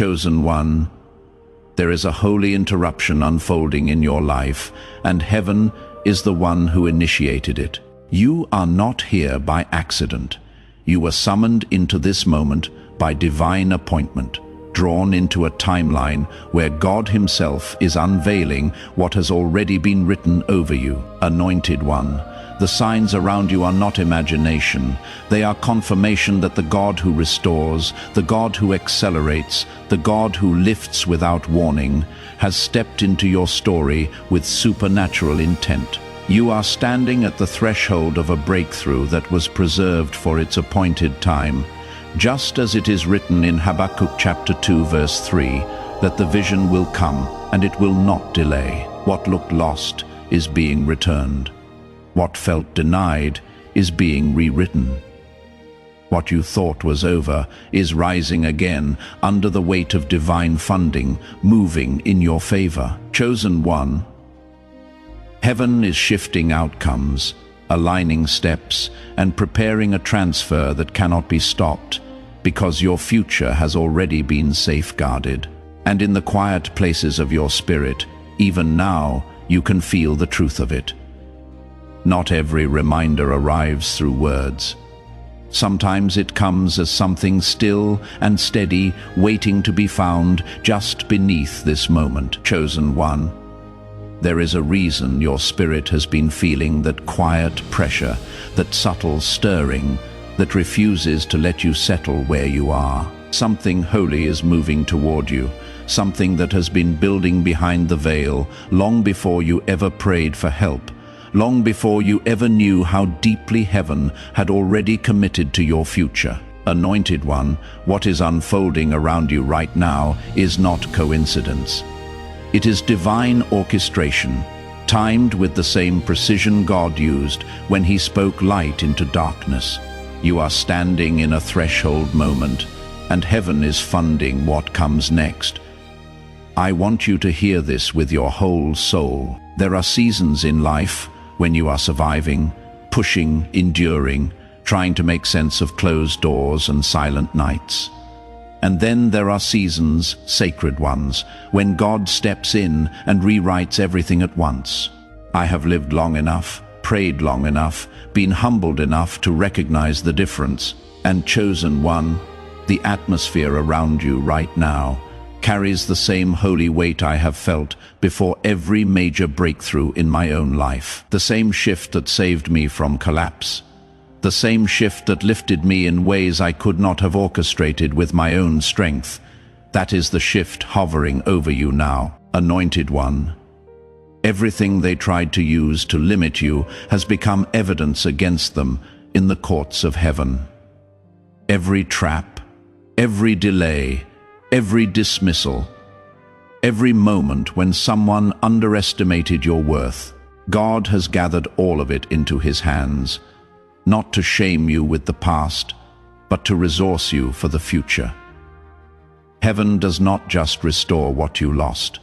Chosen one, there is a holy interruption unfolding in your life, and heaven is the one who initiated it. You are not here by accident. You were summoned into this moment by divine appointment, drawn into a timeline where God himself is unveiling what has already been written over you. Anointed one, the signs around you are not imagination. They are confirmation that the God who restores, the God who accelerates, the God who lifts without warning, has stepped into your story with supernatural intent. You are standing at the threshold of a breakthrough that was preserved for its appointed time, just as it is written in Habakkuk chapter 2 verse 3, that the vision will come and it will not delay. What looked lost is being returned. What felt denied is being rewritten. What you thought was over is rising again under the weight of divine funding, moving in your favor. Chosen one, heaven is shifting outcomes, aligning steps, and preparing a transfer that cannot be stopped, because your future has already been safeguarded. And in the quiet places of your spirit, even now, you can feel the truth of it. Not every reminder arrives through words. Sometimes it comes as something still and steady, waiting to be found just beneath this moment. Chosen one, there is a reason your spirit has been feeling that quiet pressure, that subtle stirring, that refuses to let you settle where you are. Something holy is moving toward you, something that has been building behind the veil long before you ever prayed for help, long before you ever knew how deeply heaven had already committed to your future. Anointed one, what is unfolding around you right now is not coincidence. It is divine orchestration, timed with the same precision God used when he spoke light into darkness. You are standing in a threshold moment, and heaven is funding what comes next. I want you to hear this with your whole soul. There are seasons in life when you are surviving, pushing, enduring, trying to make sense of closed doors and silent nights. And then there are seasons, sacred ones, when God steps in and rewrites everything at once. I have lived long enough, prayed long enough, been humbled enough to recognize the difference. And chosen one, the atmosphere around you right now carries the same holy weight I have felt before every major breakthrough in my own life. The same shift that saved me from collapse. The same shift that lifted me in ways I could not have orchestrated with my own strength. That is the shift hovering over you now. Anointed one, everything they tried to use to limit you has become evidence against them in the courts of heaven. Every trap, every delay, every dismissal, every moment when someone underestimated your worth, God has gathered all of it into his hands, not to shame you with the past, but to resource you for the future. Heaven does not just restore what you lost.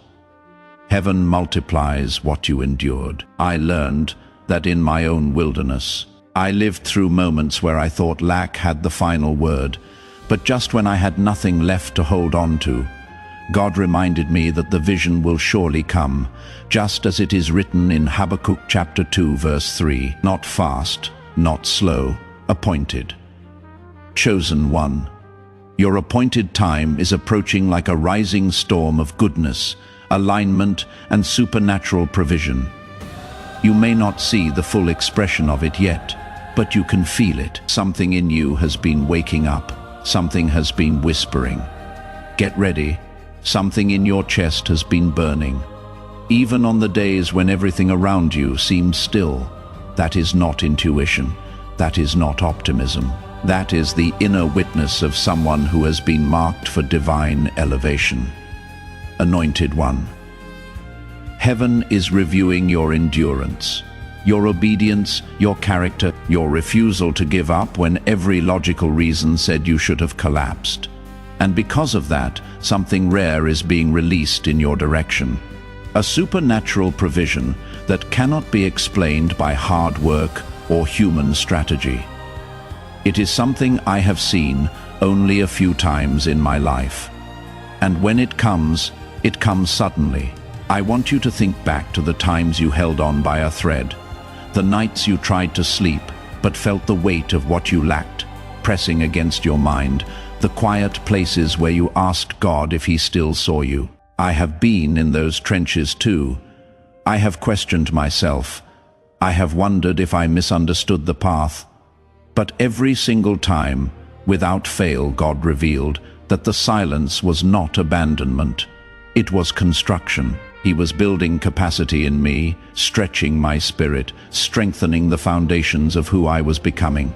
Heaven multiplies what you endured. I learned that in my own wilderness. I lived through moments where I thought lack had the final word, but just when I had nothing left to hold on to, God reminded me that the vision will surely come, just as it is written in Habakkuk chapter 2 verse 3, not fast, not slow, appointed. Chosen one, your appointed time is approaching like a rising storm of goodness, alignment, and supernatural provision. You may not see the full expression of it yet, but you can feel it. Something in you has been waking up. Something has been whispering. Get ready. Something in your chest has been burning. Even on the days when everything around you seems still, that is not intuition. That is not optimism. That is the inner witness of someone who has been marked for divine elevation. Anointed one, heaven is reviewing your endurance, your obedience, your character, your refusal to give up when every logical reason said you should have collapsed. And because of that, something rare is being released in your direction. A supernatural provision that cannot be explained by hard work or human strategy. It is something I have seen only a few times in my life. And when it comes suddenly. I want you to think back to the times you held on by a thread, the nights you tried to sleep but felt the weight of what you lacked pressing against your mind, the quiet places where you asked God if He still saw you. I have been in those trenches too. I have questioned myself. I have wondered if I misunderstood the path. But every single time, without fail, God revealed that the silence was not abandonment. It was construction. He was building capacity in me, stretching my spirit, strengthening the foundations of who I was becoming.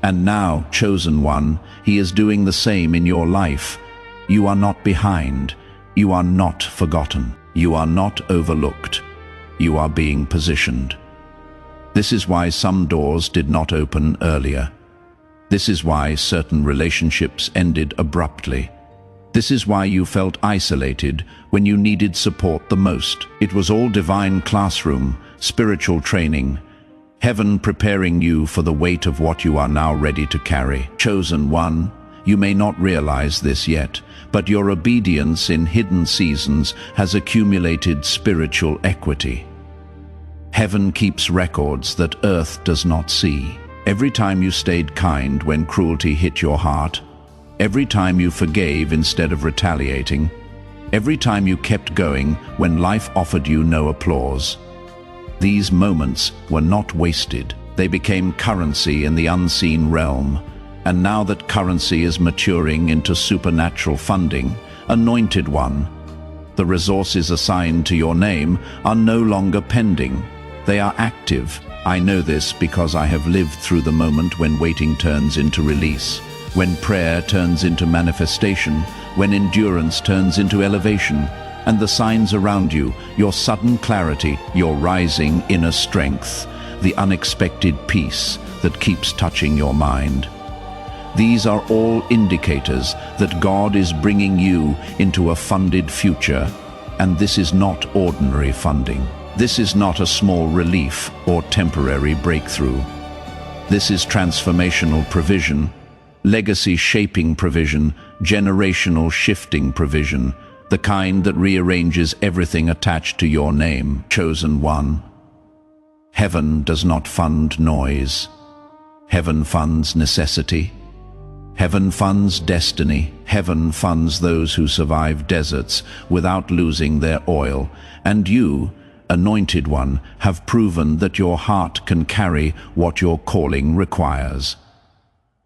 And now, chosen one, He is doing the same in your life. You are not behind. You are not forgotten. You are not overlooked. You are being positioned. This is why some doors did not open earlier. This is why certain relationships ended abruptly. This is why you felt isolated when you needed support the most. It was all divine classroom, spiritual training, heaven preparing you for the weight of what you are now ready to carry. Chosen one, you may not realize this yet, but your obedience in hidden seasons has accumulated spiritual equity. Heaven keeps records that earth does not see. Every time you stayed kind when cruelty hit your heart, every time you forgave instead of retaliating, every time you kept going when life offered you no applause. These moments were not wasted. They became currency in the unseen realm. And now that currency is maturing into supernatural funding, anointed one, the resources assigned to your name are no longer pending. They are active. I know this because I have lived through the moment when waiting turns into release, when prayer turns into manifestation, when endurance turns into elevation, and the signs around you, your sudden clarity, your rising inner strength, the unexpected peace that keeps touching your mind. These are all indicators that God is bringing you into a funded future, and this is not ordinary funding. This is not a small relief or temporary breakthrough. This is transformational provision, legacy-shaping provision, generational shifting provision, the kind that rearranges everything attached to your name, chosen one. Heaven does not fund noise. Heaven funds necessity. Heaven funds destiny. Heaven funds those who survive deserts without losing their oil. And you, anointed one, have proven that your heart can carry what your calling requires.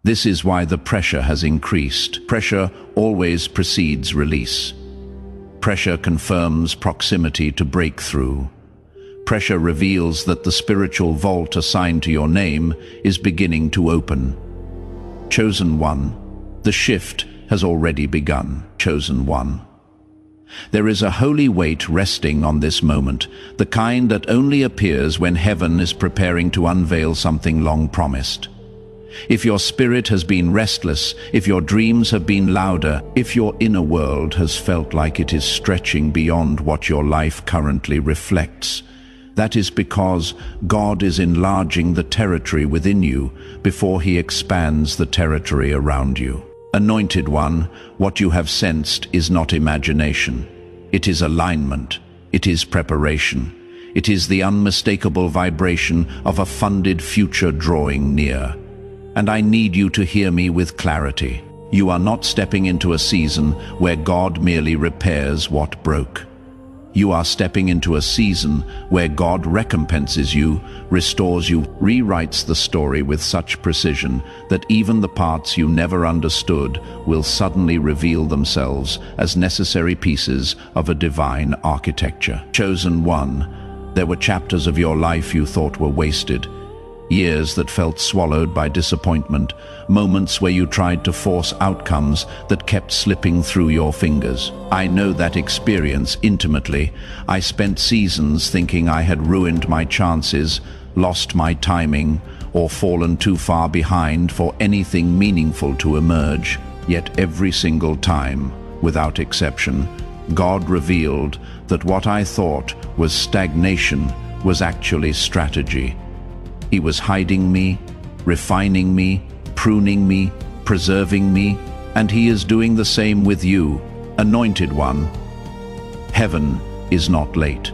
This is why the pressure has increased. Pressure always precedes release. Pressure confirms proximity to breakthrough. Pressure reveals that the spiritual vault assigned to your name is beginning to open. Chosen one, the shift has already begun. Chosen one. There is a holy weight resting on this moment, the kind that only appears when heaven is preparing to unveil something long promised. If your spirit has been restless, if your dreams have been louder, if your inner world has felt like it is stretching beyond what your life currently reflects, that is because God is enlarging the territory within you before He expands the territory around you. Anointed one, what you have sensed is not imagination. It is alignment. It is preparation. It is the unmistakable vibration of a funded future drawing near. And I need you to hear me with clarity. You are not stepping into a season where God merely repairs what broke. You are stepping into a season where God recompenses you, restores you, rewrites the story with such precision that even the parts you never understood will suddenly reveal themselves as necessary pieces of a divine architecture. Chosen one, there were chapters of your life you thought were wasted. Years that felt swallowed by disappointment, moments where you tried to force outcomes that kept slipping through your fingers. I know that experience intimately. I spent seasons thinking I had ruined my chances, lost my timing, or fallen too far behind for anything meaningful to emerge. Yet every single time, without exception, God revealed that what I thought was stagnation was actually strategy. He was hiding me, refining me, pruning me, preserving me, and He is doing the same with you. Anointed One, heaven is not late.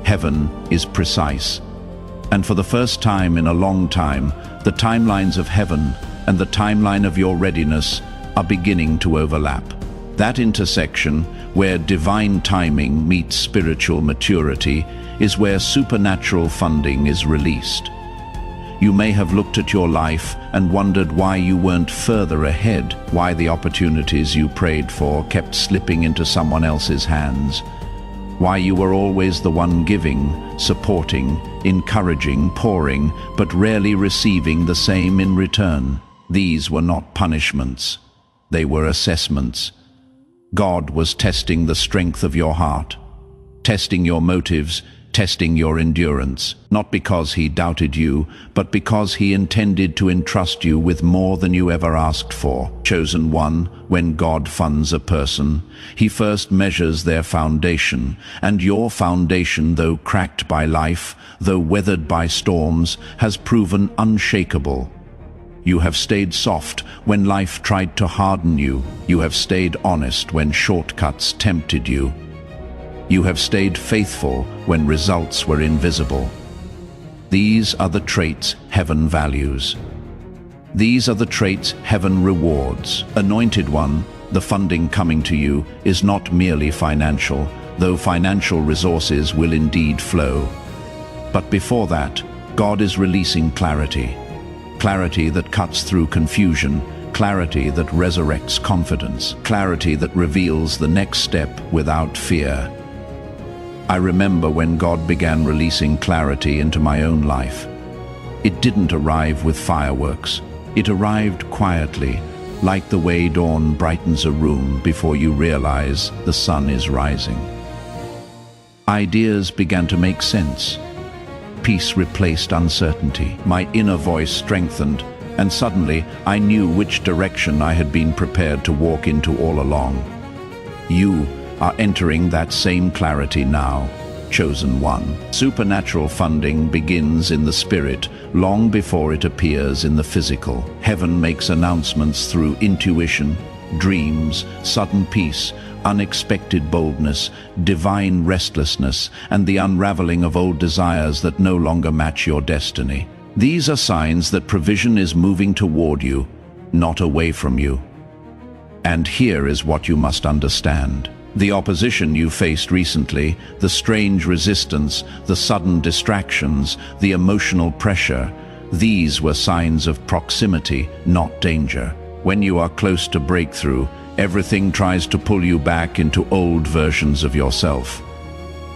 Heaven is precise. And for the first time in a long time, the timelines of heaven and the timeline of your readiness are beginning to overlap. That intersection, where divine timing meets spiritual maturity, is where supernatural funding is released. You may have looked at your life and wondered why you weren't further ahead, why the opportunities you prayed for kept slipping into someone else's hands, why you were always the one giving, supporting, encouraging, pouring, but rarely receiving the same in return. These were not punishments. They were assessments. God was testing the strength of your heart, testing your motives, testing your endurance, not because he doubted you, but because he intended to entrust you with more than you ever asked for. Chosen One, when God funds a person, he first measures their foundation, and your foundation, though cracked by life, though weathered by storms, has proven unshakable. You have stayed soft when life tried to harden you. You have stayed honest when shortcuts tempted you. You have stayed faithful when results were invisible. These are the traits heaven values. These are the traits heaven rewards. Anointed One, the funding coming to you is not merely financial, though financial resources will indeed flow. But before that, God is releasing clarity. Clarity that cuts through confusion, clarity that resurrects confidence, clarity that reveals the next step without fear. I remember when God began releasing clarity into my own life. It didn't arrive with fireworks. It arrived quietly, like the way dawn brightens a room before you realize the sun is rising. Ideas began to make sense. Peace replaced uncertainty. My inner voice strengthened, and suddenly I knew which direction I had been prepared to walk into all along. You are entering that same clarity now, Chosen One. Supernatural funding begins in the spirit long before it appears in the physical. Heaven makes announcements through intuition, dreams, sudden peace, unexpected boldness, divine restlessness, and the unraveling of old desires that no longer match your destiny. These are signs that provision is moving toward you, not away from you. And here is what you must understand. The opposition you faced recently, the strange resistance, the sudden distractions, the emotional pressure, these were signs of proximity, not danger. When you are close to breakthrough, everything tries to pull you back into old versions of yourself.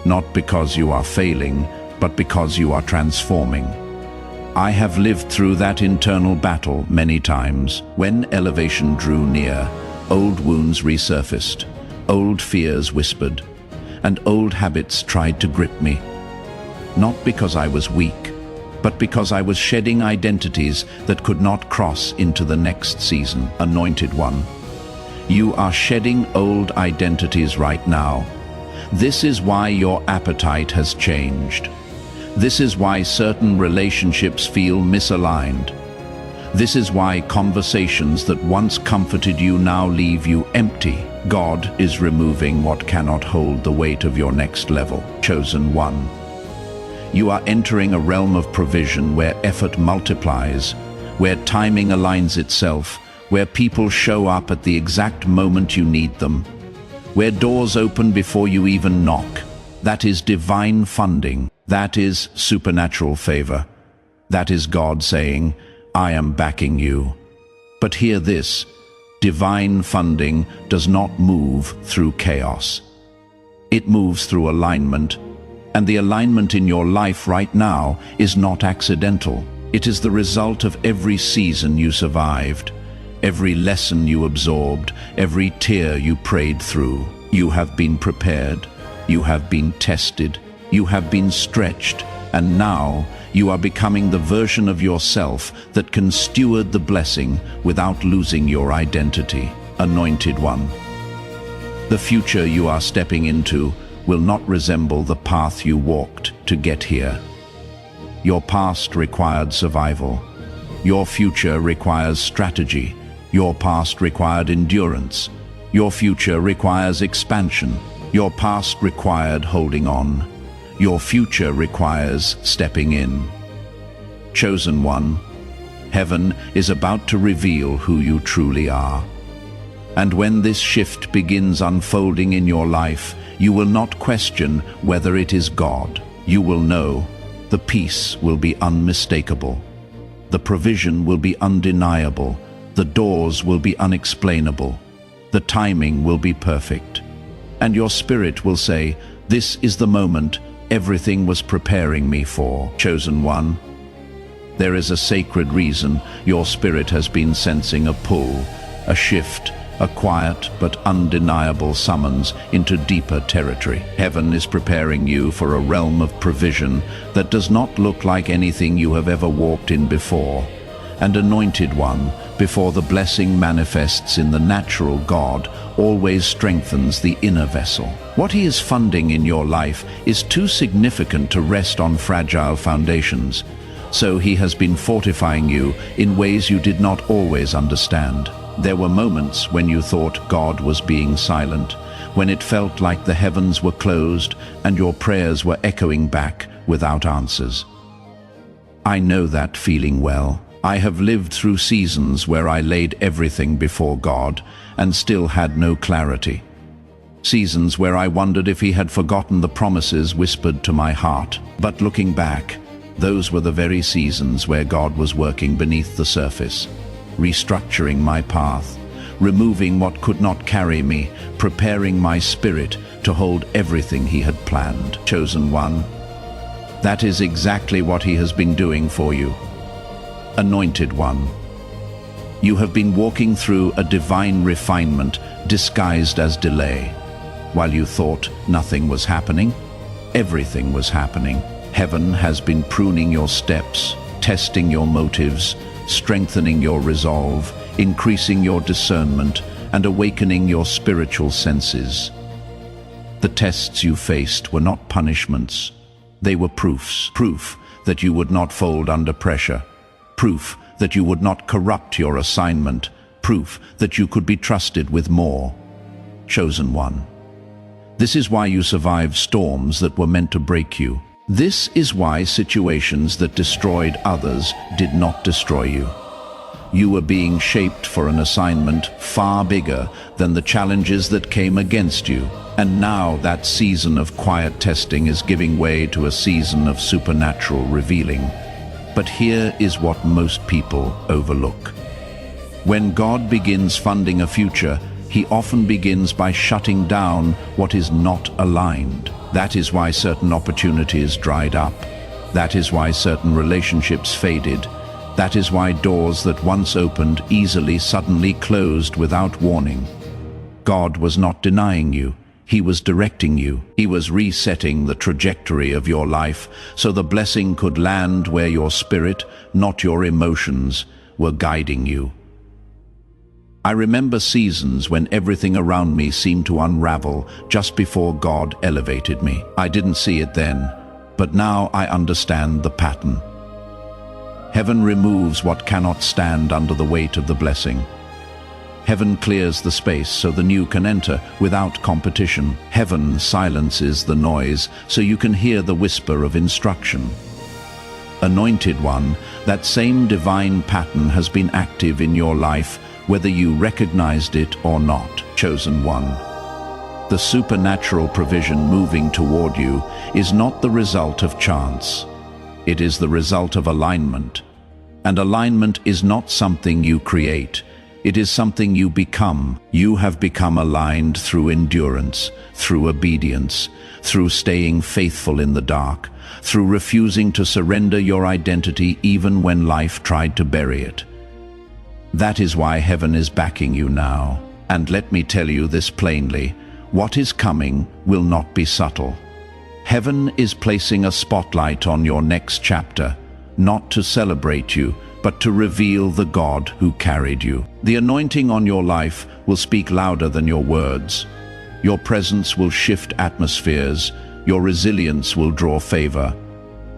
Not because you are failing, but because you are transforming. I have lived through that internal battle many times. When elevation drew near, old wounds resurfaced. Old fears whispered, and old habits tried to grip me. Not because I was weak, but because I was shedding identities that could not cross into the next season. Anointed One, you are shedding old identities right now. This is why your appetite has changed. This is why certain relationships feel misaligned. This is why conversations that once comforted you now leave you empty. God is removing what cannot hold the weight of your next level. Chosen One, you are entering a realm of provision where effort multiplies, where timing aligns itself, where people show up at the exact moment you need them, where doors open before you even knock. That is divine funding. That is supernatural favor. That is God saying, I am backing you. But hear this. Divine funding does not move through chaos. It moves through alignment, and the alignment in your life right now is not accidental. It is the result of every season you survived, every lesson you absorbed, every tear you prayed through. You have been prepared, you have been tested, you have been stretched, and now you are becoming the version of yourself that can steward the blessing without losing your identity. Anointed One, the future you are stepping into will not resemble the path you walked to get here. Your past required survival. Your future requires strategy. Your past required endurance. Your future requires expansion. Your past required holding on. Your future requires stepping in. Chosen one, heaven is about to reveal who you truly are. And when this shift begins unfolding in your life, you will not question whether it is God. You will know the peace will be unmistakable. The provision will be undeniable. The doors will be unexplainable. The timing will be perfect. And your spirit will say, "This is the moment everything was preparing me for." Chosen one, there is a sacred reason your spirit has been sensing a pull, a shift, a quiet but undeniable summons into deeper territory. Heaven is preparing you for a realm of provision that does not look like anything you have ever walked in before. And anointed one, before the blessing manifests in the natural, God always strengthens the inner vessel. What he is funding in your life is too significant to rest on fragile foundations, so he has been fortifying you in ways you did not always understand. There were moments when you thought God was being silent, when it felt like the heavens were closed and your prayers were echoing back without answers. I know that feeling well. I have lived through seasons where I laid everything before God and still had no clarity. Seasons where I wondered if he had forgotten the promises whispered to my heart. But looking back, those were the very seasons where God was working beneath the surface, restructuring my path, removing what could not carry me, preparing my spirit to hold everything he had planned. Chosen one, that is exactly what he has been doing for you. Anointed one, you have been walking through a divine refinement disguised as delay. While you thought nothing was happening, everything was happening. Heaven has been pruning your steps, testing your motives, strengthening your resolve, increasing your discernment, and awakening your spiritual senses. The tests you faced were not punishments. They were proofs. Proof that you would not fold under pressure. Proof that you would not corrupt your assignment. Proof that you could be trusted with more. Chosen one, this is why you survived storms that were meant to break you. This is why situations that destroyed others did not destroy you. You were being shaped for an assignment far bigger than the challenges that came against you. And now that season of quiet testing is giving way to a season of supernatural revealing. But here is what most people overlook. When God begins funding a future, he often begins by shutting down what is not aligned. That is why certain opportunities dried up. That is why certain relationships faded. That is why doors that once opened easily suddenly closed without warning. God was not denying you. He was directing you. He was resetting the trajectory of your life so the blessing could land where your spirit, not your emotions, were guiding you. I remember seasons when everything around me seemed to unravel just before God elevated me. I didn't see it then, but now I understand the pattern. Heaven removes what cannot stand under the weight of the blessing. Heaven clears the space so the new can enter without competition. Heaven silences the noise so you can hear the whisper of instruction. Anointed one, that same divine pattern has been active in your life, whether you recognized it or not. Chosen one, the supernatural provision moving toward you is not the result of chance. It is the result of alignment. And alignment is not something you create. It is something you become. You have become aligned through endurance, through obedience, through staying faithful in the dark, through refusing to surrender your identity even when life tried to bury it. That is why heaven is backing you now. And let me tell you this plainly, what is coming will not be subtle. Heaven is placing a spotlight on your next chapter, not to celebrate you, but to reveal the God who carried you. The anointing on your life will speak louder than your words. Your presence will shift atmospheres. Your resilience will draw favor.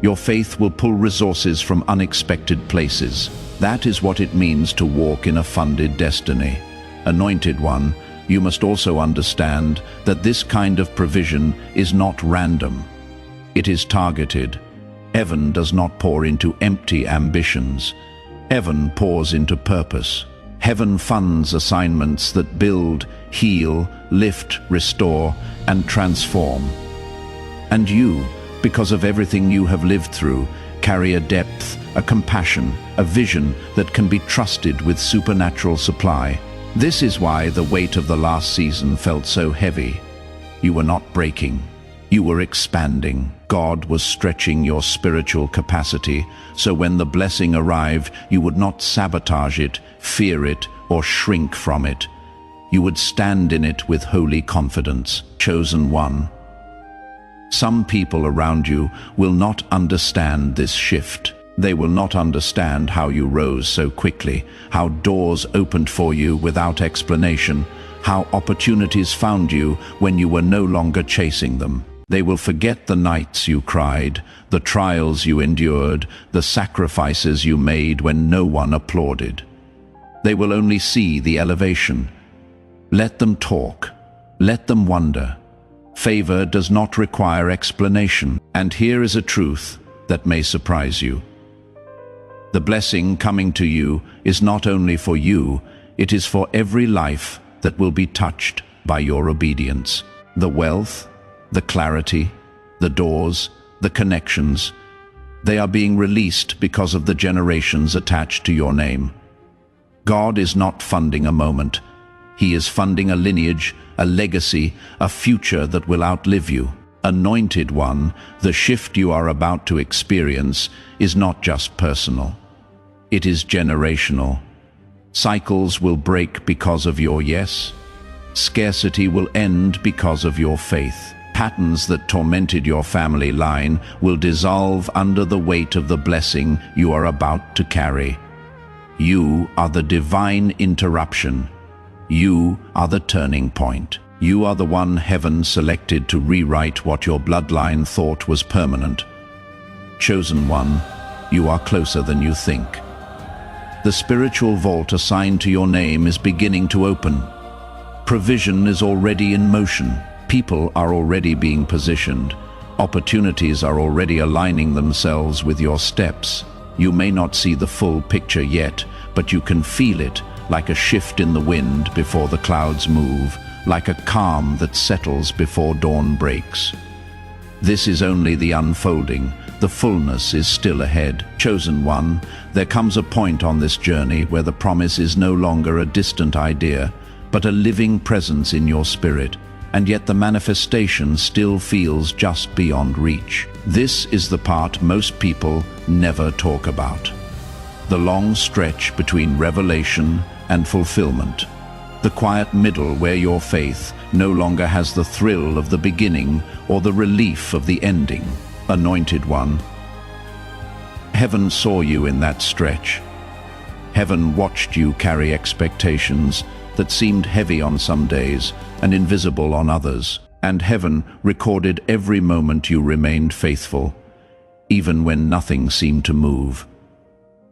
Your faith will pull resources from unexpected places. That is what it means to walk in a funded destiny. Anointed one, you must also understand that this kind of provision is not random. It is targeted. Heaven does not pour into empty ambitions. Heaven pours into purpose. Heaven funds assignments that build, heal, lift, restore, and transform. And you, because of everything you have lived through, carry a depth, a compassion, a vision that can be trusted with supernatural supply. This is why the weight of the last season felt so heavy. You were not breaking. You were expanding. God was stretching your spiritual capacity, so when the blessing arrived, you would not sabotage it, fear it, or shrink from it. You would stand in it with holy confidence. Chosen one. Some people around you will not understand this shift. They will not understand how you rose so quickly, how doors opened for you without explanation, how opportunities found you when you were no longer chasing them. They will forget the nights you cried, the trials you endured, the sacrifices you made when no one applauded. They will only see the elevation. Let them talk. Let them wonder. Favor does not require explanation, and here is a truth that may surprise you. The blessing coming to you is not only for you, it is for every life that will be touched by your obedience. The wealth, the clarity, the doors, the connections, they are being released because of the generations attached to your name. God is not funding a moment. He is funding a lineage, a legacy, a future that will outlive you. Anointed one, the shift you are about to experience is not just personal. It is generational. Cycles will break because of your yes. Scarcity will end because of your faith. Patterns that tormented your family line will dissolve under the weight of the blessing you are about to carry. You are the divine interruption. You are the turning point. You are the one heaven selected to rewrite what your bloodline thought was permanent. Chosen one, you are closer than you think. The spiritual vault assigned to your name is beginning to open. Provision is already in motion. People are already being positioned. Opportunities are already aligning themselves with your steps. You may not see the full picture yet, but you can feel it, like a shift in the wind before the clouds move, like a calm that settles before dawn breaks. This is only the unfolding. The fullness is still ahead. Chosen one, there comes a point on this journey where the promise is no longer a distant idea, but a living presence in your spirit, and yet the manifestation still feels just beyond reach. This is the part most people never talk about. The long stretch between revelation and fulfillment. The quiet middle where your faith no longer has the thrill of the beginning or the relief of the ending. Anointed one, heaven saw you in that stretch. Heaven watched you carry expectations that seemed heavy on some days and invisible on others. And heaven recorded every moment you remained faithful, even when nothing seemed to move.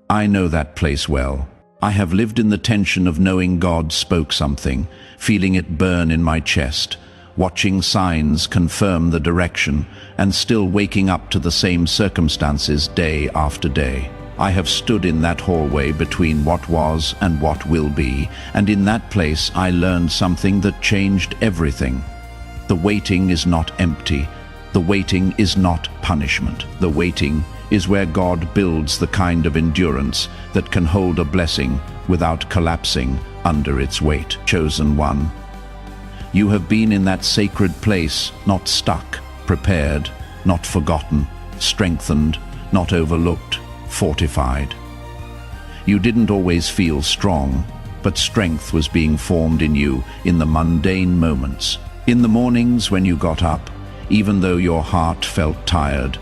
I know that place well. I have lived in the tension of knowing God spoke something, feeling it burn in my chest, watching signs confirm the direction, and still waking up to the same circumstances day after day. I have stood in that hallway between what was and what will be, and in that place I learned something that changed everything. The waiting is not empty. The waiting is not punishment. The waiting is where God builds the kind of endurance that can hold a blessing without collapsing under its weight. Chosen one, you have been in that sacred place, not stuck, prepared, not forgotten, strengthened, not overlooked, fortified. You didn't always feel strong, but strength was being formed in you in the mundane moments. In the mornings when you got up, even though your heart felt tired.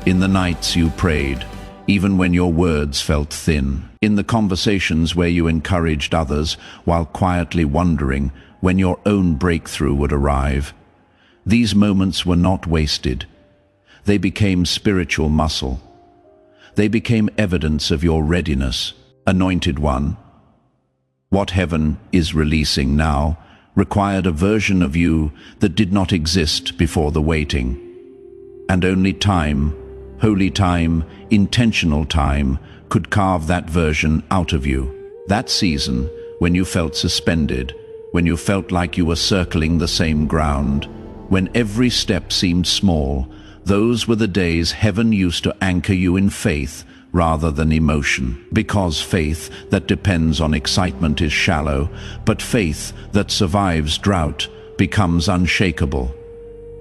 In the nights you prayed, even when your words felt thin. In the conversations where you encouraged others while quietly wondering when your own breakthrough would arrive. These moments were not wasted. They became spiritual muscle. They became evidence of your readiness. Anointed one, What heaven is releasing now required a version of you that did not exist before the waiting. And only time, holy time, intentional time, could carve that version out of you. That season, when you felt suspended, when you felt like you were circling the same ground, when every step seemed small, those were the days heaven used to anchor you in faith rather than emotion. Because faith that depends on excitement is shallow, but faith that survives drought becomes unshakable.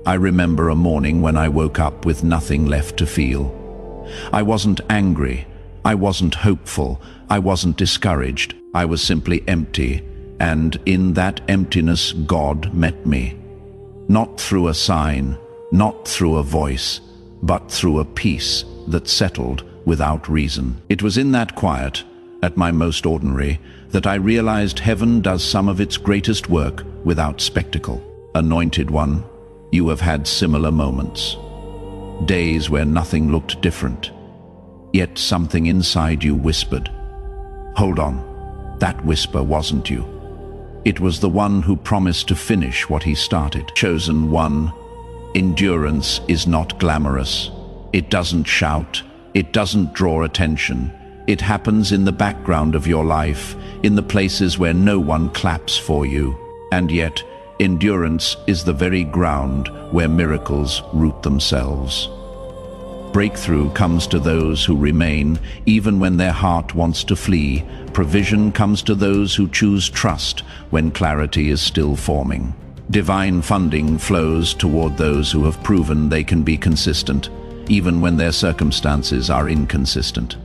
I remember a morning when I woke up with nothing left to feel. I wasn't angry, I wasn't hopeful, I wasn't discouraged, I was simply empty, and in that emptiness God met me. Not through a sign, not through a voice, but through a peace that settled without reason. It was in that quiet, at my most ordinary, that I realized heaven does some of its greatest work without spectacle. Anointed one, you have had similar moments. Days where nothing looked different, yet something inside you whispered, "Hold on." That whisper wasn't you. It was the one who promised to finish what he started. Chosen one, endurance is not glamorous. It doesn't shout. It doesn't draw attention. It happens in the background of your life, in the places where no one claps for you. And yet, endurance is the very ground where miracles root themselves. Breakthrough comes to those who remain, even when their heart wants to flee. Provision comes to those who choose trust when clarity is still forming. Divine funding flows toward those who have proven they can be consistent, even when their circumstances are inconsistent.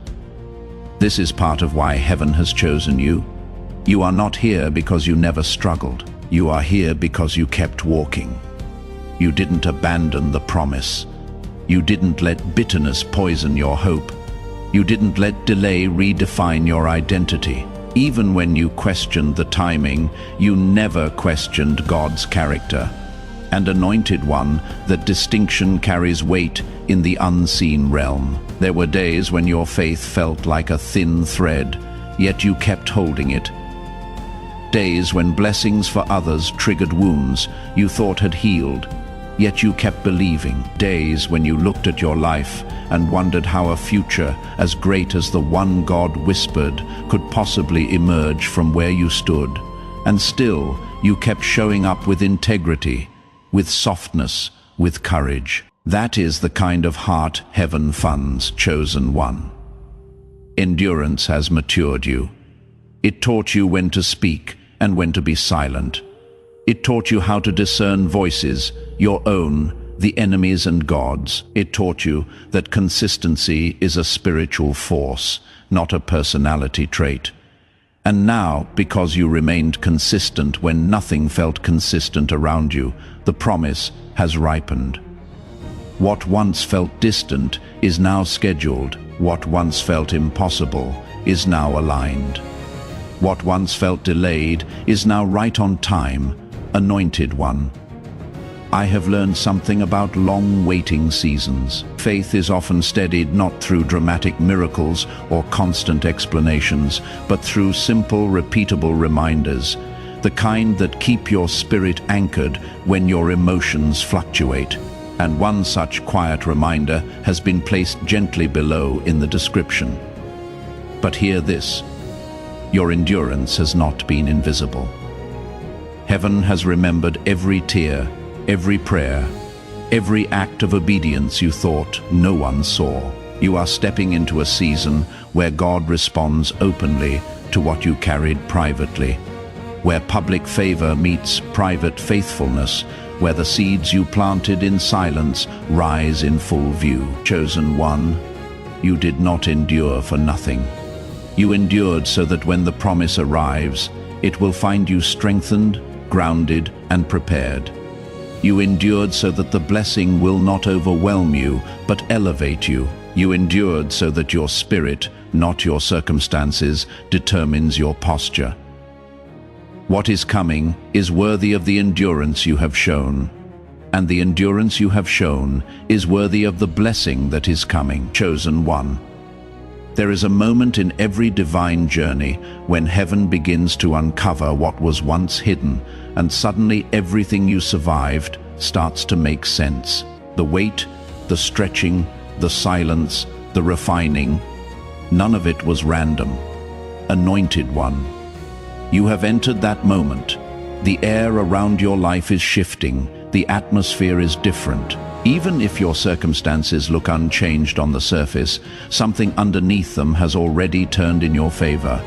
This is part of why heaven has chosen you. You are not here because you never struggled. You are here because you kept walking. You didn't abandon the promise. You didn't let bitterness poison your hope. You didn't let delay redefine your identity. Even when you questioned the timing, you never questioned God's character. And anointed one, that distinction carries weight in the unseen realm. There were days when your faith felt like a thin thread, yet you kept holding it. Days when blessings for others triggered wounds you thought had healed, yet you kept believing. Days when you looked at your life and wondered how a future as great as the one God whispered could possibly emerge from where you stood. And still, you kept showing up with integrity, with softness, with courage. That is the kind of heart heaven funds, chosen one. Endurance has matured you. It taught you when to speak and when to be silent. It taught you how to discern voices, your own, the enemy's and God's. It taught you that consistency is a spiritual force, not a personality trait. And now, because you remained consistent when nothing felt consistent around you, the promise has ripened. What once felt distant is now scheduled. What once felt impossible is now aligned. What once felt delayed is now right on time. Anointed one. I have learned something about long waiting seasons. Faith is often steadied not through dramatic miracles or constant explanations, but through simple, repeatable reminders, the kind that keep your spirit anchored when your emotions fluctuate. And one such quiet reminder has been placed gently below in the description. But hear this: your endurance has not been invisible. Heaven has remembered every tear, every prayer, every act of obedience you thought no one saw. You are stepping into a season where God responds openly to what you carried privately, where public favor meets private faithfulness, where the seeds you planted in silence rise in full view. Chosen one, you did not endure for nothing. You endured so that when the promise arrives, it will find you strengthened, grounded, and prepared. You endured so that the blessing will not overwhelm you, but elevate you. You endured so that your spirit, not your circumstances, determines your posture. What is coming is worthy of the endurance you have shown, and the endurance you have shown is worthy of the blessing that is coming. Chosen one, There is a moment in every divine journey when heaven begins to uncover what was once hidden, and suddenly everything you survived starts to make sense. The wait, the stretching, the silence, the refining, none of it was random. Anointed one, you have entered that moment. The air around your life is shifting, the atmosphere is different. Even if your circumstances look unchanged on the surface, something underneath them has already turned in your favor,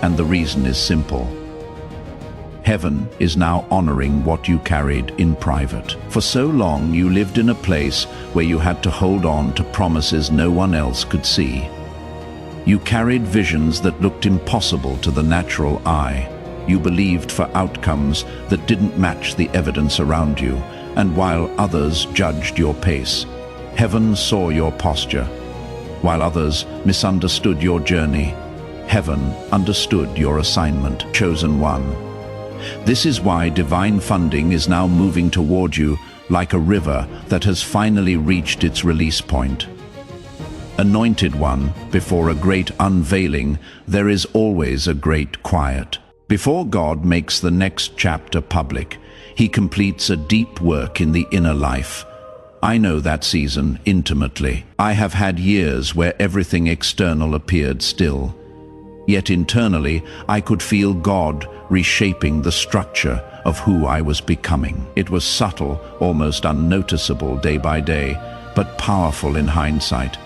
and the reason is simple. Heaven is now honoring what you carried in private. For so long you lived in a place where you had to hold on to promises no one else could see. You carried visions that looked impossible to the natural eye. You believed for outcomes that didn't match the evidence around you, and while others judged your pace, heaven saw your posture. While others misunderstood your journey, heaven understood your assignment. Chosen one. This is why divine funding is now moving toward you like a river that has finally reached its release point. Anointed one, before a great unveiling, there is always a great quiet. Before God makes the next chapter public, He completes a deep work in the inner life. I know that season intimately. I have had years where everything external appeared still. Yet internally, I could feel God reshaping the structure of who I was becoming. It was subtle, almost unnoticeable day by day, but powerful in hindsight.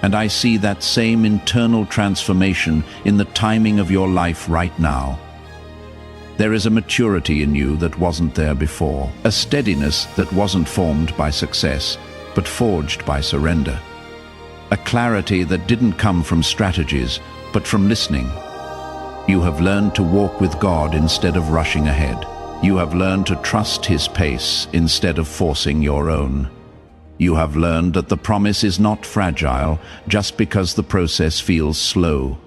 And I see that same internal transformation in the timing of your life right now. There is a maturity in you that wasn't there before, a steadiness that wasn't formed by success, but forged by surrender. A clarity that didn't come from strategies, but from listening. You have learned to walk with God instead of rushing ahead. You have learned to trust His pace instead of forcing your own. You have learned that the promise is not fragile just because the process feels slow.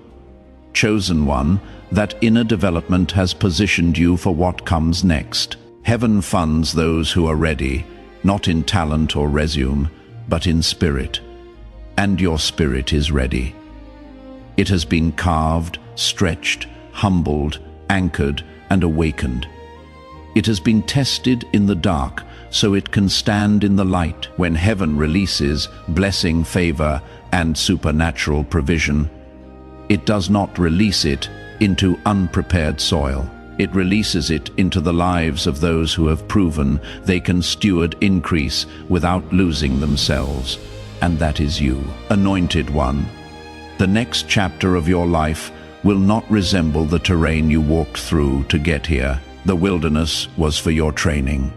Chosen one, that inner development has positioned you for what comes next. Heaven funds those who are ready, not in talent or resume, but in spirit. And your spirit is ready. It has been carved, stretched, humbled, anchored, and awakened. It has been tested in the dark, so it can stand in the light. When heaven releases blessing, favor, and supernatural provision, it does not release it into unprepared soil. It releases it into the lives of those who have proven they can steward increase without losing themselves. And that is you, anointed one. The next chapter of your life will not resemble the terrain you walked through to get here. The wilderness was for your training.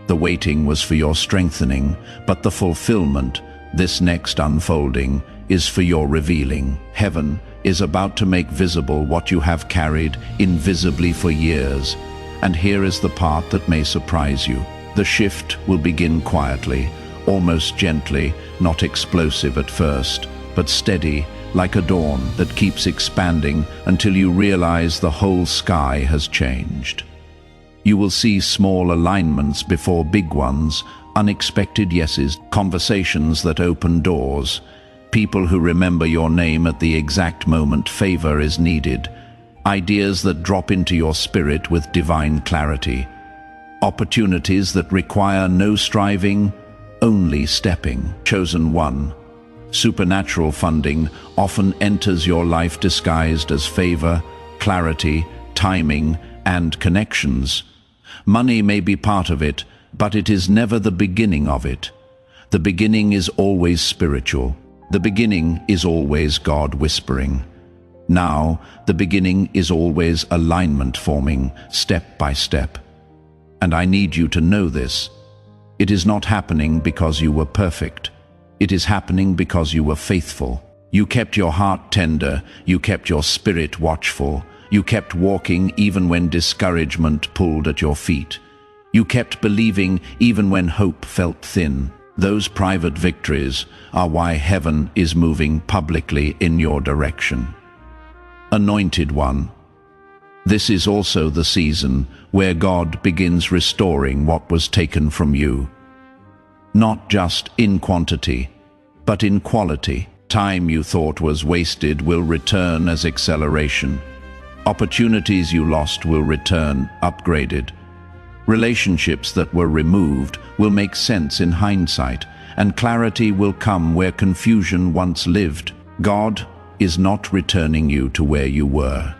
The waiting was for your strengthening, but the fulfillment, this next unfolding, is for your revealing. Heaven is about to make visible what you have carried invisibly for years. And here is the part that may surprise you. The shift will begin quietly, almost gently, not explosive at first, but steady, like a dawn that keeps expanding until you realize the whole sky has changed. You will see small alignments before big ones, unexpected yeses, conversations that open doors, people who remember your name at the exact moment favor is needed, ideas that drop into your spirit with divine clarity, opportunities that require no striving, only stepping. Chosen one. Supernatural funding often enters your life disguised as favor, clarity, timing, and connections. Money may be part of it, but it is never the beginning of it. The beginning is always spiritual. The beginning is always God whispering. Now, the beginning is always alignment forming, step by step. And I need you to know this. It is not happening because you were perfect. It is happening because you were faithful. You kept your heart tender, you kept your spirit watchful, you kept walking even when discouragement pulled at your feet. You kept believing even when hope felt thin. Those private victories are why heaven is moving publicly in your direction. Anointed one. This is also the season where God begins restoring what was taken from you. Not just in quantity, but in quality. Time you thought was wasted will return as acceleration. Opportunities you lost will return upgraded. Relationships that were removed will make sense in hindsight, and clarity will come where confusion once lived. God is not returning you to where you were.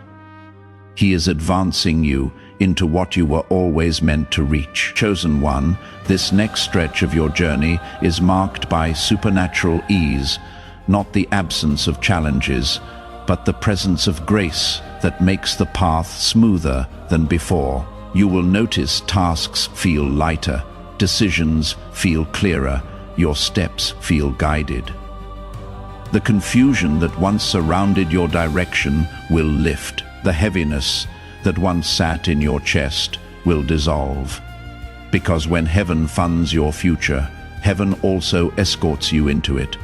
He is advancing you into what you were always meant to reach. Chosen one, this next stretch of your journey is marked by supernatural ease, not the absence of challenges, but the presence of grace that makes the path smoother than before. You will notice tasks feel lighter, decisions feel clearer, your steps feel guided. The confusion that once surrounded your direction will lift. The heaviness that once sat in your chest will dissolve. Because when heaven funds your future, heaven also escorts you into it.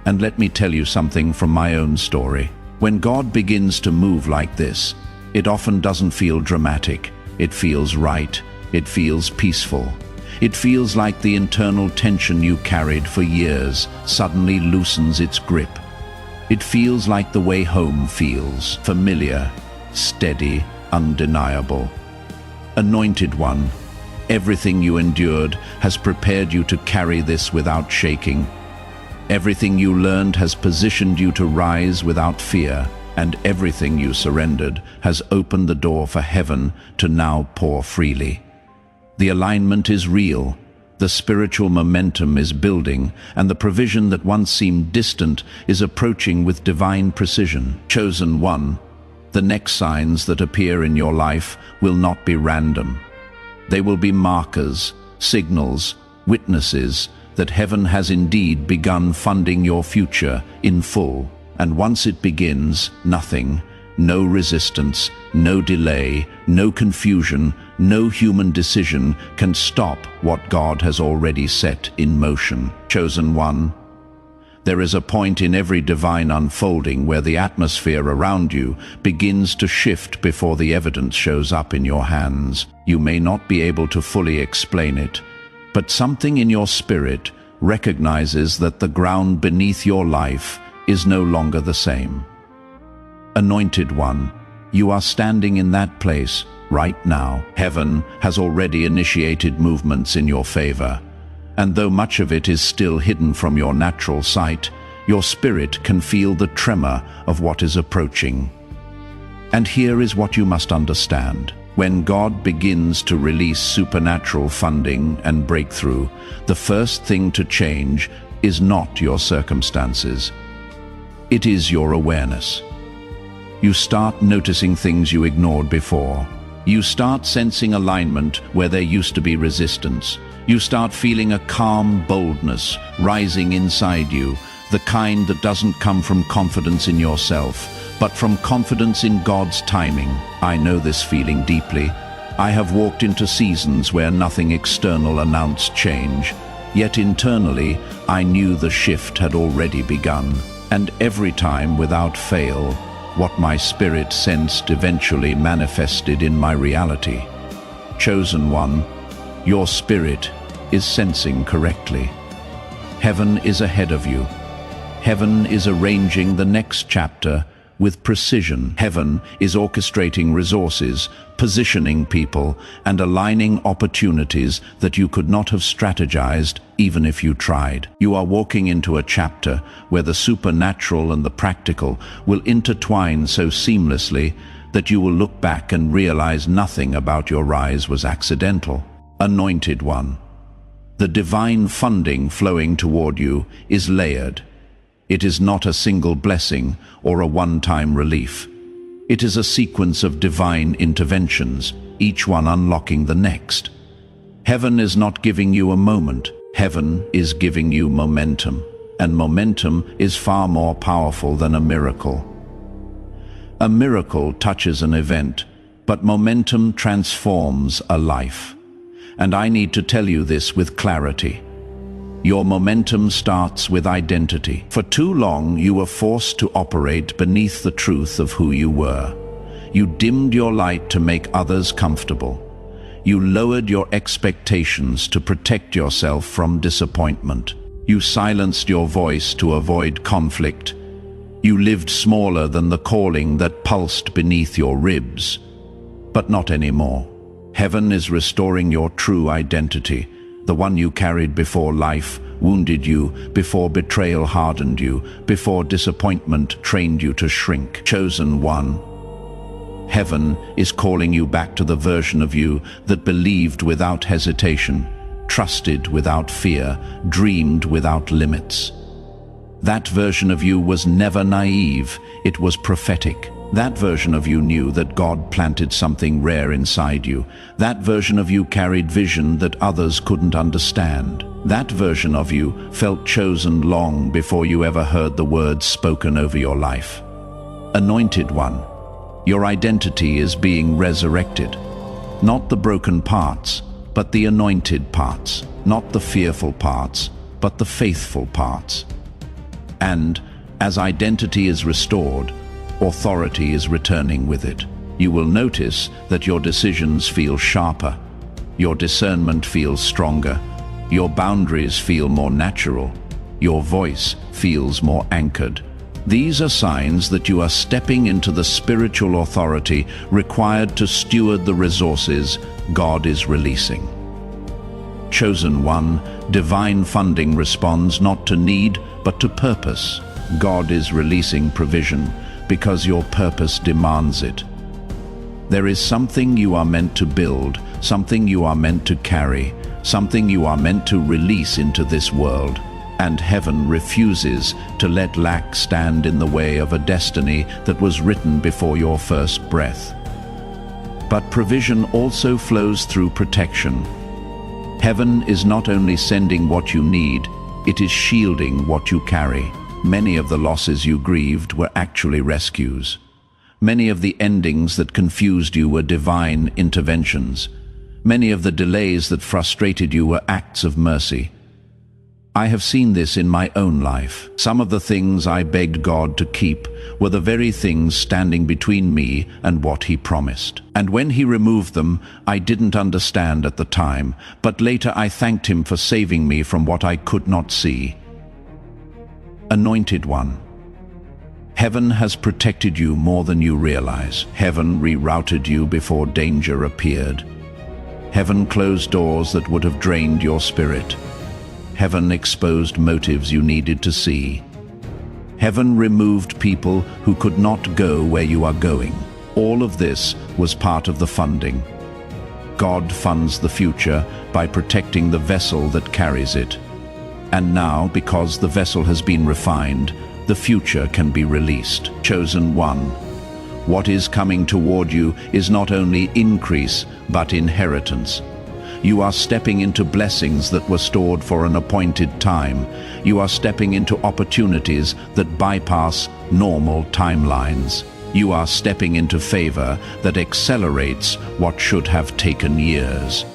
And let me tell you something from my own story. When God begins to move like this, it often doesn't feel dramatic. It feels right. It feels peaceful. It feels like the internal tension you carried for years suddenly loosens its grip. It feels like the way home feels, familiar, steady, undeniable. Anointed one, everything you endured has prepared you to carry this without shaking. Everything you learned has positioned you to rise without fear, and everything you surrendered has opened the door for heaven to now pour freely. The alignment is real, the spiritual momentum is building, and the provision that once seemed distant is approaching with divine precision. Chosen one, the next signs that appear in your life will not be random. They will be markers, signals, witnesses that heaven has indeed begun funding your future in full. And once it begins, nothing, no resistance, no delay, no confusion, no human decision can stop what God has already set in motion. Chosen one, there is a point in every divine unfolding where the atmosphere around you begins to shift before the evidence shows up in your hands. You may not be able to fully explain it, but something in your spirit recognizes that the ground beneath your life is no longer the same. Anointed one, you are standing in that place right now. Heaven has already initiated movements in your favor. And though much of it is still hidden from your natural sight, your spirit can feel the tremor of what is approaching. And here is what you must understand. When God begins to release supernatural funding and breakthrough, the first thing to change is not your circumstances. It is your awareness. You start noticing things you ignored before. You start sensing alignment where there used to be resistance. You start feeling a calm boldness rising inside you, the kind that doesn't come from confidence in yourself, but from confidence in God's timing. I know this feeling deeply. I have walked into seasons where nothing external announced change, yet internally I knew the shift had already begun. And every time, without fail, what my spirit sensed eventually manifested in my reality. Chosen one, your spirit is sensing correctly. Heaven is ahead of you. Heaven is arranging the next chapter with precision. Heaven is orchestrating resources, positioning people, and aligning opportunities that you could not have strategized even if you tried. You are walking into a chapter where the supernatural and the practical will intertwine so seamlessly that you will look back and realize nothing about your rise was accidental. Anointed one, the divine funding flowing toward you is layered. It is not a single blessing or a one-time relief. It is a sequence of divine interventions, each one unlocking the next. Heaven is not giving you a moment. Heaven is giving you momentum, and momentum is far more powerful than a miracle. A miracle touches an event, but momentum transforms a life. And I need to tell you this with clarity. Your momentum starts with identity. For too long, you were forced to operate beneath the truth of who you were. You dimmed your light to make others comfortable. You lowered your expectations to protect yourself from disappointment. You silenced your voice to avoid conflict. You lived smaller than the calling that pulsed beneath your ribs. But not anymore. Heaven is restoring your true identity, the one you carried before life wounded you, before betrayal hardened you, before disappointment trained you to shrink. Chosen one. Heaven is calling you back to the version of you that believed without hesitation, trusted without fear, dreamed without limits. That version of you was never naive, it was prophetic. That version of you knew that God planted something rare inside you. That version of you carried vision that others couldn't understand. That version of you felt chosen long before you ever heard the words spoken over your life. Anointed one, your identity is being resurrected. Not the broken parts, but the anointed parts. Not the fearful parts, but the faithful parts. And as identity is restored, authority is returning with it. You will notice that your decisions feel sharper, your discernment feels stronger, your boundaries feel more natural, your voice feels more anchored. These are signs that you are stepping into the spiritual authority required to steward the resources God is releasing. Chosen one, divine funding responds not to need, but to purpose. God is releasing provision because your purpose demands it. There is something you are meant to build, something you are meant to carry, something you are meant to release into this world, and heaven refuses to let lack stand in the way of a destiny that was written before your first breath. But provision also flows through protection. Heaven is not only sending what you need, it is shielding what you carry. Many of the losses you grieved were actually rescues. Many of the endings that confused you were divine interventions. Many of the delays that frustrated you were acts of mercy. I have seen this in my own life. Some of the things I begged God to keep were the very things standing between me and what He promised. And when He removed them, I didn't understand at the time, but later I thanked Him for saving me from what I could not see. Anointed one. Heaven has protected you more than you realize. Heaven rerouted you before danger appeared. Heaven closed doors that would have drained your spirit. Heaven exposed motives you needed to see. Heaven removed people who could not go where you are going. All of this was part of the funding. God funds the future by protecting the vessel that carries it. And now, because the vessel has been refined, the future can be released. Chosen one. What is coming toward you is not only increase, but inheritance. You are stepping into blessings that were stored for an appointed time. You are stepping into opportunities that bypass normal timelines. You are stepping into favor that accelerates what should have taken years.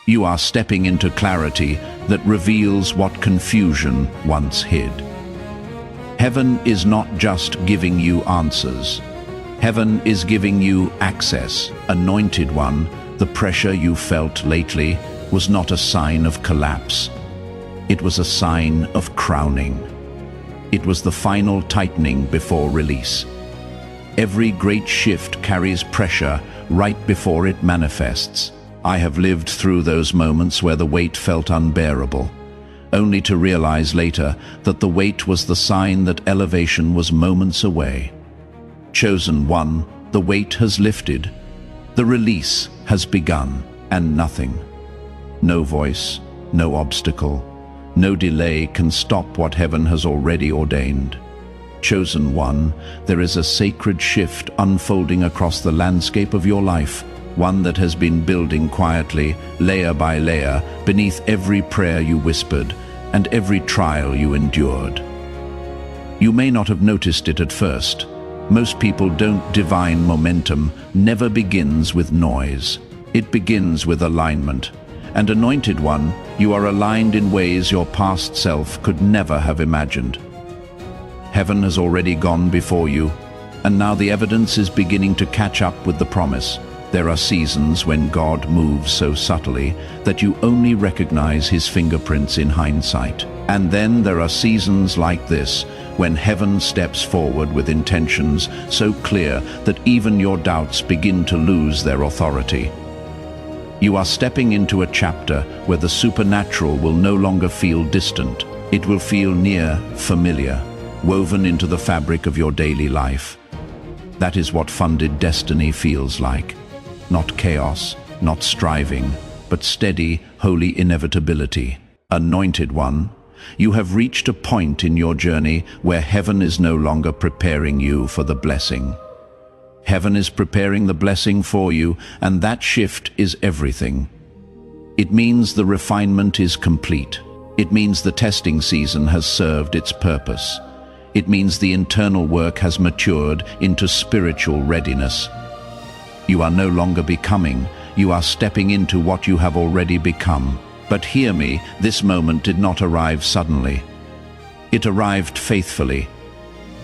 You are stepping into clarity that reveals what confusion once hid. Heaven is not just giving you answers. Heaven is giving you access. Anointed one, the pressure you felt lately was not a sign of collapse. It was a sign of crowning. It was the final tightening before release. Every great shift carries pressure right before it manifests. I have lived through those moments where the weight felt unbearable, only to realize later that the weight was the sign that elevation was moments away. Chosen one, the weight has lifted. The release has begun, and nothing, no voice, no obstacle, no delay can stop what heaven has already ordained. Chosen one, there is a sacred shift unfolding across the landscape of your life, one that has been building quietly, layer by layer, beneath every prayer you whispered and every trial you endured. You may not have noticed it at first. Most people don't. Divine momentum never begins with noise. It begins with alignment. And anointed one, you are aligned in ways your past self could never have imagined. Heaven has already gone before you, and now the evidence is beginning to catch up with the promise. There are seasons when God moves so subtly that you only recognize his fingerprints in hindsight. And then there are seasons like this, when heaven steps forward with intentions so clear that even your doubts begin to lose their authority. You are stepping into a chapter where the supernatural will no longer feel distant. It will feel near, familiar, woven into the fabric of your daily life. That is what funded destiny feels like. Not chaos, not striving, but steady, holy inevitability. Anointed one, you have reached a point in your journey where heaven is no longer preparing you for the blessing. Heaven is preparing the blessing for you, and that shift is everything. It means the refinement is complete. It means the testing season has served its purpose. It means the internal work has matured into spiritual readiness. You are no longer becoming, you are stepping into what you have already become. But hear me, this moment did not arrive suddenly. It arrived faithfully.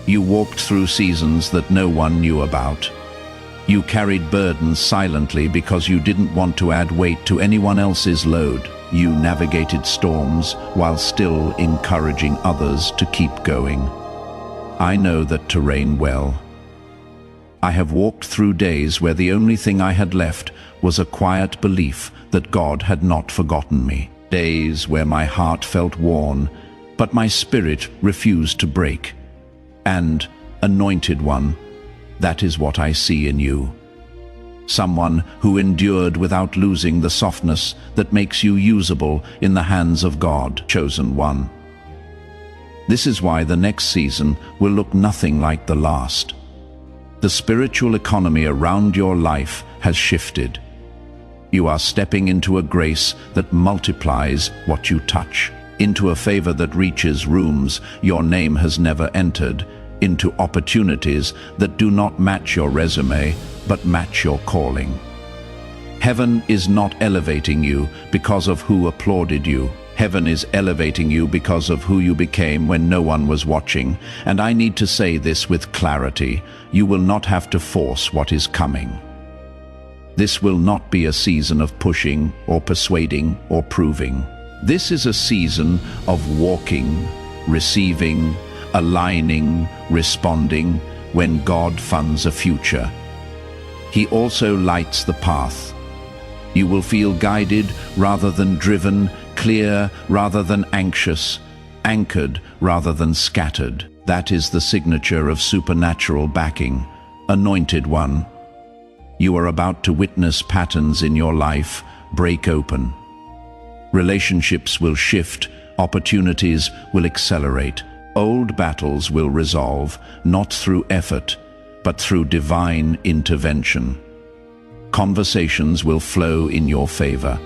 You walked through seasons that no one knew about. You carried burdens silently because you didn't want to add weight to anyone else's load. You navigated storms while still encouraging others to keep going. I know that terrain well. I have walked through days where the only thing I had left was a quiet belief that God had not forgotten me. Days where my heart felt worn, but my spirit refused to break. And, anointed one, that is what I see in you. Someone who endured without losing the softness that makes you usable in the hands of God, chosen one. This is why the next season will look nothing like the last. The spiritual economy around your life has shifted. You are stepping into a grace that multiplies what you touch, into a favor that reaches rooms your name has never entered, into opportunities that do not match your resume, but match your calling. Heaven is not elevating you because of who applauded you. Heaven is elevating you because of who you became when no one was watching. And I need to say this with clarity. You will not have to force what is coming. This will not be a season of pushing or persuading or proving. This is a season of walking, receiving, aligning, responding when God funds a future. He also lights the path. You will feel guided rather than driven, clear rather than anxious, anchored rather than scattered. That is the signature of supernatural backing. Anointed one, you are about to witness patterns in your life break open. Relationships will shift, opportunities will accelerate. Old battles will resolve, not through effort, but through divine intervention. Conversations will flow in your favor.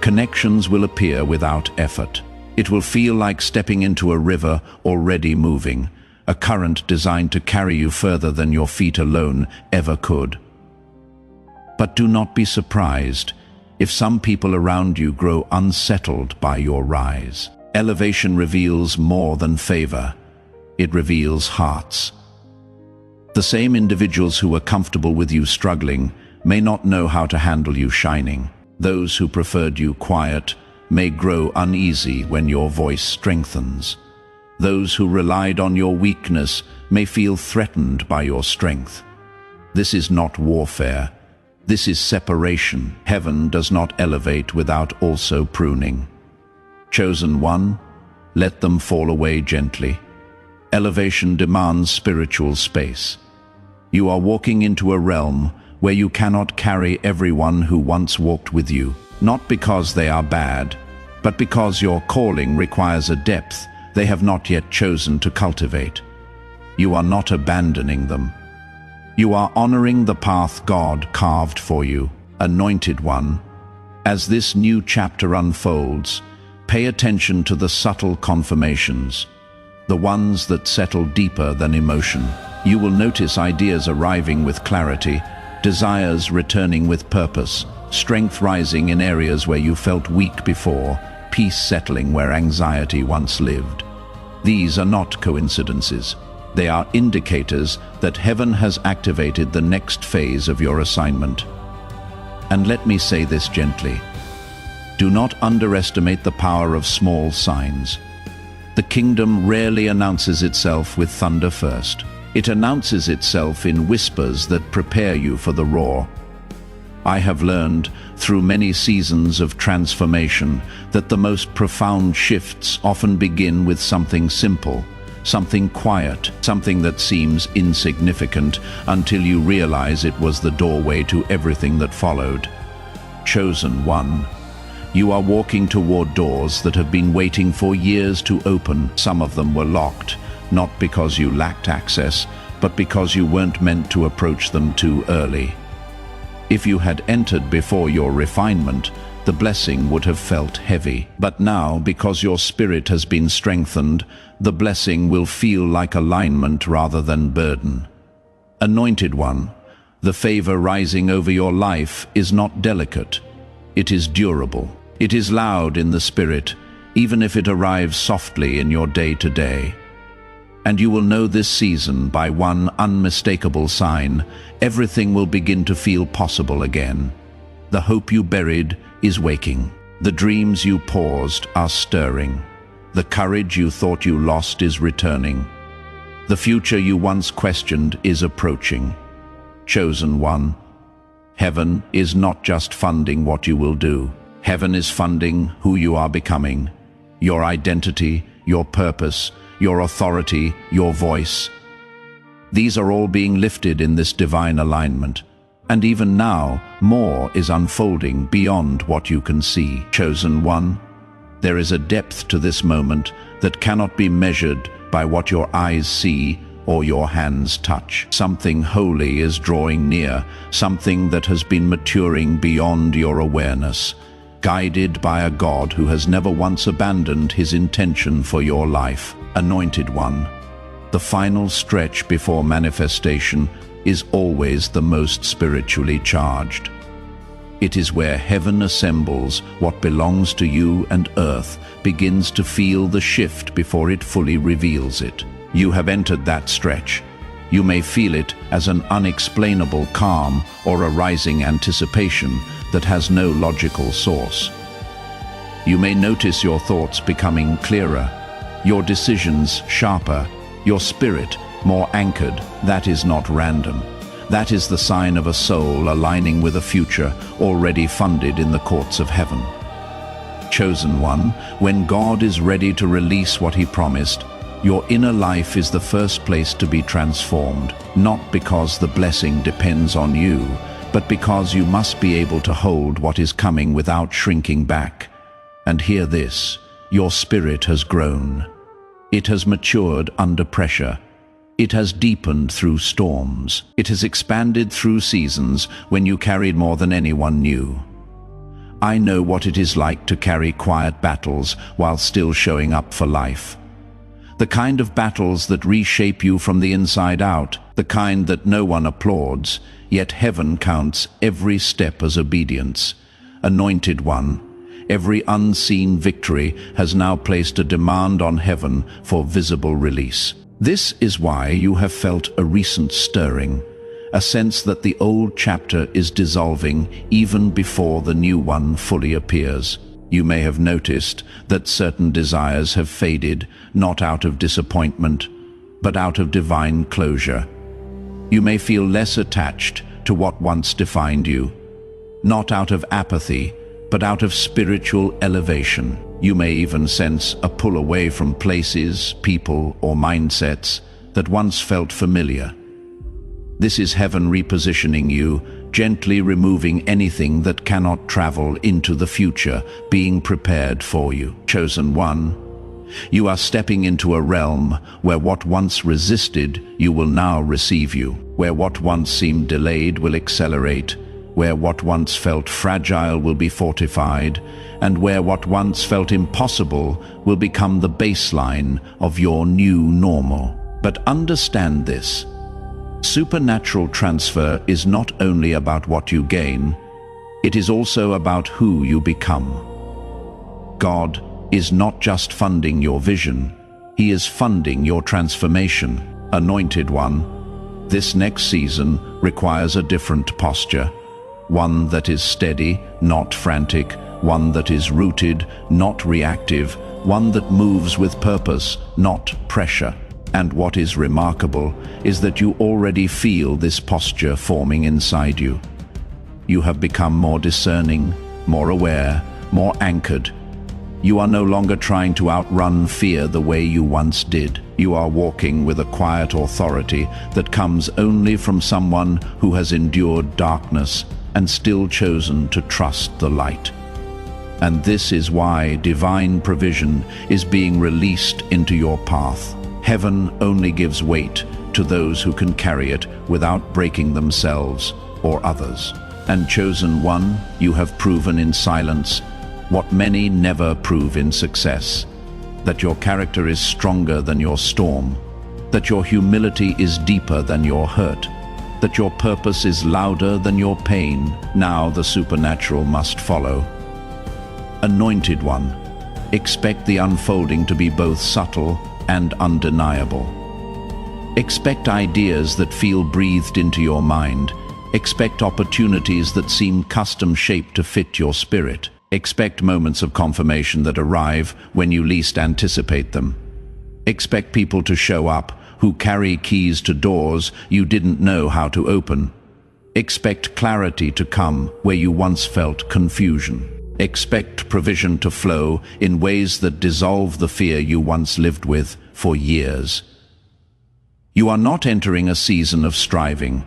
Connections will appear without effort. It will feel like stepping into a river already moving, a current designed to carry you further than your feet alone ever could. But do not be surprised if some people around you grow unsettled by your rise. Elevation reveals more than favor. It reveals hearts. The same individuals who were comfortable with you struggling may not know how to handle you shining. Those who preferred you quiet may grow uneasy when your voice strengthens. Those who relied on your weakness may feel threatened by your strength. This is not warfare. This is separation. Heaven does not elevate without also pruning. Chosen one, let them fall away gently. Elevation demands spiritual space. You are walking into a realm where you cannot carry everyone who once walked with you, not because they are bad, but because your calling requires a depth they have not yet chosen to cultivate. You are not abandoning them. You are honoring the path God carved for you. Anointed one, as this new chapter unfolds, pay attention to the subtle confirmations, the ones that settle deeper than emotion. You will notice ideas arriving with clarity, desires returning with purpose, strength rising in areas where you felt weak before, peace settling where anxiety once lived. These are not coincidences. They are indicators that heaven has activated the next phase of your assignment. And let me say this gently. Do not underestimate the power of small signs. The kingdom rarely announces itself with thunder first. It announces itself in whispers that prepare you for the roar. I have learned, through many seasons of transformation, that the most profound shifts often begin with something simple, something quiet, something that seems insignificant until you realize it was the doorway to everything that followed. Chosen one. You are walking toward doors that have been waiting for years to open. Some of them were locked, not because you lacked access, but because you weren't meant to approach them too early. If you had entered before your refinement, the blessing would have felt heavy. But now, because your spirit has been strengthened, the blessing will feel like alignment rather than burden. Anointed one, the favor rising over your life is not delicate. It is durable. It is loud in the spirit, even if it arrives softly in your day-to-day. And you will know this season by one unmistakable sign: everything will begin to feel possible again. The hope you buried is waking. The dreams you paused are stirring. The courage you thought you lost is returning. The future you once questioned is approaching. Chosen one, heaven is not just funding what you will do. Heaven is funding who you are becoming. Your identity, your purpose, your authority, your voice. These are all being lifted in this divine alignment. And even now, more is unfolding beyond what you can see. Chosen one, there is a depth to this moment that cannot be measured by what your eyes see or your hands touch. Something holy is drawing near, something that has been maturing beyond your awareness, guided by a God who has never once abandoned his intention for your life. Anointed one, the final stretch before manifestation is always the most spiritually charged. It is where heaven assembles what belongs to you, and earth begins to feel the shift before it fully reveals it. You have entered that stretch. You may feel it as an unexplainable calm or a rising anticipation that has no logical source. You may notice your thoughts becoming clearer, your decisions sharper, your spirit more anchored. That is not random. That is the sign of a soul aligning with a future already funded in the courts of heaven. Chosen one, when God is ready to release what he promised, your inner life is the first place to be transformed, not because the blessing depends on you, but because you must be able to hold what is coming without shrinking back. And hear this, your spirit has grown. It has matured under pressure. It has deepened through storms. It has expanded through seasons when you carried more than anyone knew. I know what it is like to carry quiet battles while still showing up for life. The kind of battles that reshape you from the inside out, the kind that no one applauds, yet heaven counts every step as obedience. Anointed one, every unseen victory has now placed a demand on heaven for visible release. This is why you have felt a recent stirring, a sense that the old chapter is dissolving even before the new one fully appears. You may have noticed that certain desires have faded, not out of disappointment, but out of divine closure. You may feel less attached to what once defined you, not out of apathy, but out of spiritual elevation. You may even sense a pull away from places, people, or mindsets that once felt familiar. This is heaven repositioning you, gently removing anything that cannot travel into the future, being prepared for you. Chosen one, you are stepping into a realm where what once resisted you will now receive you, where what once seemed delayed will accelerate, where what once felt fragile will be fortified, and where what once felt impossible will become the baseline of your new normal. But understand this. Supernatural transfer is not only about what you gain, it is also about who you become. God is not just funding your vision, he is funding your transformation. Anointed one, This next season requires a different posture, one that is steady, not frantic, one that is rooted, not reactive, one that moves with purpose, not pressure. And what is remarkable is that you already feel this posture forming inside you. You have become more discerning, more aware, more anchored. You are no longer trying to outrun fear the way you once did. You are walking with a quiet authority that comes only from someone who has endured darkness and still chosen to trust the light. And this is why divine provision is being released into your path. Heaven only gives weight to those who can carry it without breaking themselves or others. And chosen one, you have proven in silence what many never prove in success, that your character is stronger than your storm, that your humility is deeper than your hurt, that your purpose is louder than your pain. Now the supernatural must follow. Anointed one, expect the unfolding to be both subtle and undeniable. Expect ideas that feel breathed into your mind. Expect opportunities that seem custom-shaped to fit your spirit. Expect moments of confirmation that arrive when you least anticipate them. Expect people to show up who carry keys to doors you didn't know how to open. Expect clarity to come where you once felt confusion. Expect provision to flow in ways that dissolve the fear you once lived with for years. You are not entering a season of striving.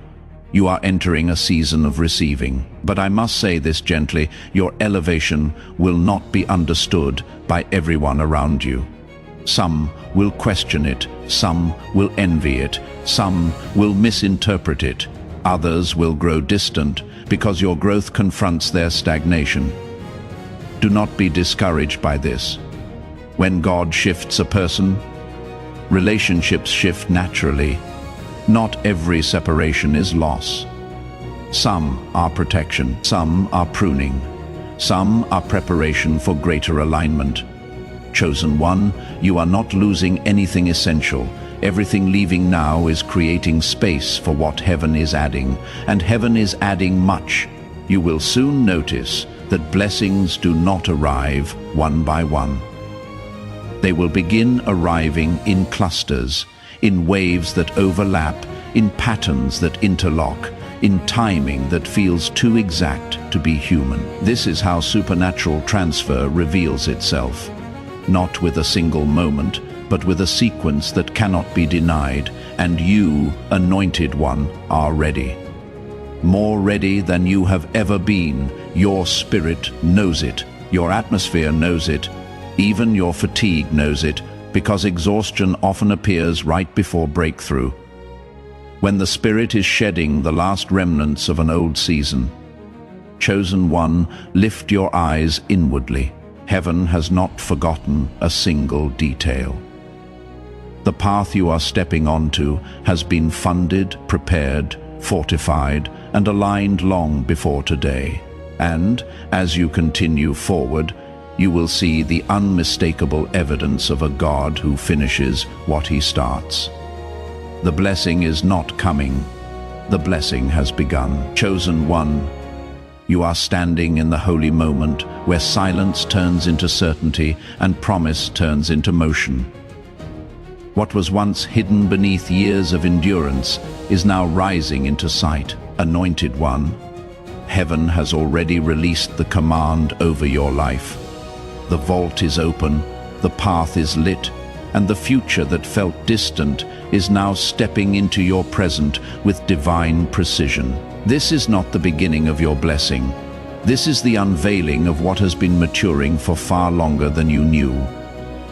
You are entering a season of receiving. But I must say this gently, your elevation will not be understood by everyone around you. Some will question it, some will envy it, some will misinterpret it. Others will grow distant because your growth confronts their stagnation. Do not be discouraged by this. When God shifts a person, relationships shift naturally. Not every separation is loss. Some are protection, some are pruning, some are preparation for greater alignment. Chosen one, you are not losing anything essential. Everything leaving now is creating space for what heaven is adding, and heaven is adding much. You will soon notice that blessings do not arrive one by one. They will begin arriving in clusters, in waves that overlap, in patterns that interlock, in timing that feels too exact to be human. This is how supernatural transfer reveals itself. Not with a single moment, but with a sequence that cannot be denied, and you, anointed one, are ready. More ready than you have ever been. Your spirit knows it. Your atmosphere knows it. Even your fatigue knows it, because exhaustion often appears right before breakthrough. When the spirit is shedding the last remnants of an old season. Chosen one, lift your eyes inwardly. Heaven has not forgotten a single detail. The path you are stepping onto has been funded, prepared, fortified, and aligned long before today. And as you continue forward, you will see the unmistakable evidence of a God who finishes what he starts. The blessing is not coming. The blessing has begun. Chosen one, you are standing in the holy moment where silence turns into certainty and promise turns into motion. What was once hidden beneath years of endurance is now rising into sight. Anointed one, heaven has already released the command over your life. The vault is open, the path is lit, and the future that felt distant is now stepping into your present with divine precision. This is not the beginning of your blessing. This is the unveiling of what has been maturing for far longer than you knew.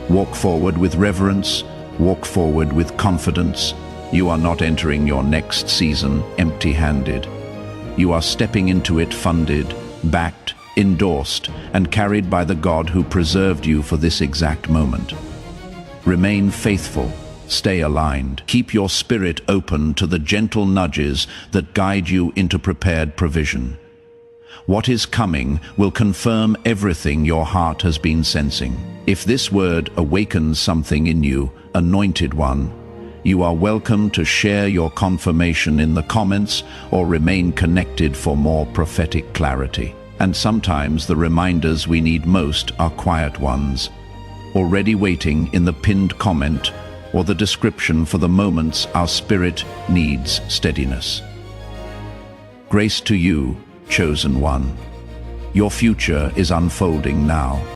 Walk forward with reverence, walk forward with confidence. You are not entering your next season empty-handed. You are stepping into it funded, backed, endorsed, and carried by the God who preserved you for this exact moment. Remain faithful, stay aligned, keep your spirit open to the gentle nudges that guide you into prepared provision. What is coming will confirm everything your heart has been sensing. If this word awakens something in you, anointed one, You are welcome to share your confirmation in the comments or remain connected for more prophetic clarity. And sometimes the reminders we need most are quiet ones, already waiting in the pinned comment or the description for the moments our spirit needs steadiness. Grace to you, chosen one. Your future is unfolding now.